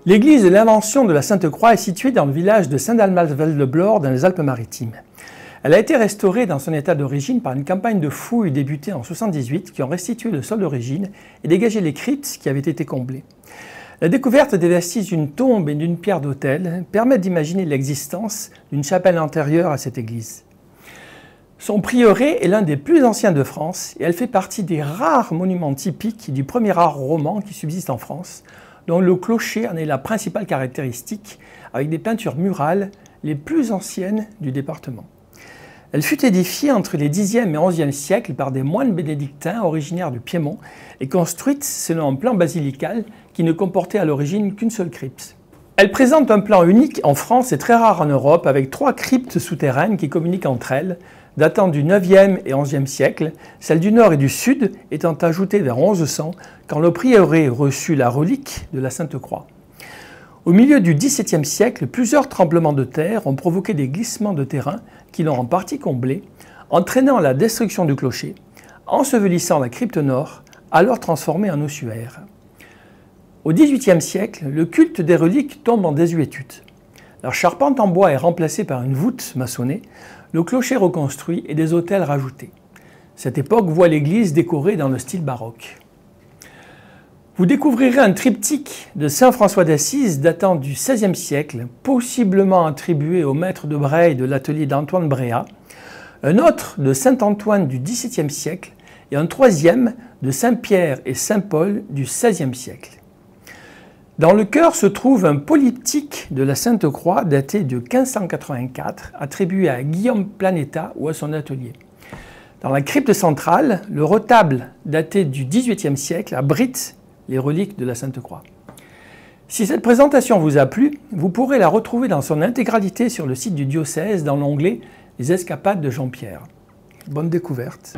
L'église de l'Invention de la Sainte-Croix est située dans le village de Saint-Dalmas-Val-de-Blore dans les Alpes-Maritimes. Elle a été restaurée dans son état d'origine par une campagne de fouilles débutée en 1978 qui ont restitué le sol d'origine et dégagé les cryptes qui avaient été comblées. La découverte des vestiges d'une tombe et d'une pierre d'autel permet d'imaginer l'existence d'une chapelle antérieure à cette église. Son prieuré est l'un des plus anciens de France et elle fait partie des rares monuments typiques du premier art roman qui subsiste en France, dont le clocher en est la principale caractéristique, avec des peintures murales les plus anciennes du département. Elle fut édifiée entre les Xe et XIe siècles par des moines bénédictins originaires du Piémont et construite selon un plan basilical qui ne comportait à l'origine qu'une seule crypte. Elle présente un plan unique en France et très rare en Europe, avec 3 cryptes souterraines qui communiquent entre elles, datant du IXe et XIe siècle, celles du nord et du sud étant ajoutées vers 1100 quand le prieuré reçut la relique de la Sainte-Croix. Au milieu du XVIIe siècle, plusieurs tremblements de terre ont provoqué des glissements de terrain qui l'ont en partie comblé, entraînant la destruction du clocher, ensevelissant la crypte nord, alors transformée en ossuaire. Au XVIIIe siècle, le culte des reliques tombe en désuétude. Leur charpente en bois est remplacée par une voûte maçonnée, le clocher reconstruit et des autels rajoutés. Cette époque voit l'église décorée dans le style baroque. Vous découvrirez un triptyque de saint François d'Assise datant du XVIe siècle, possiblement attribué au maître de Breil de l'atelier d'Antoine Bréhat, un autre de saint Antoine du XVIIe siècle et un troisième de saint Pierre et saint Paul du XVIe siècle. Dans le chœur se trouve un polyptyque de la Sainte-Croix daté de 1584, attribué à Guillaume Planeta ou à son atelier. Dans la crypte centrale, le retable daté du XVIIIe siècle abrite les reliques de la Sainte-Croix. Si cette présentation vous a plu, vous pourrez la retrouver dans son intégralité sur le site du diocèse dans l'onglet « Les escapades de Jean-Pierre ». Bonne découverte.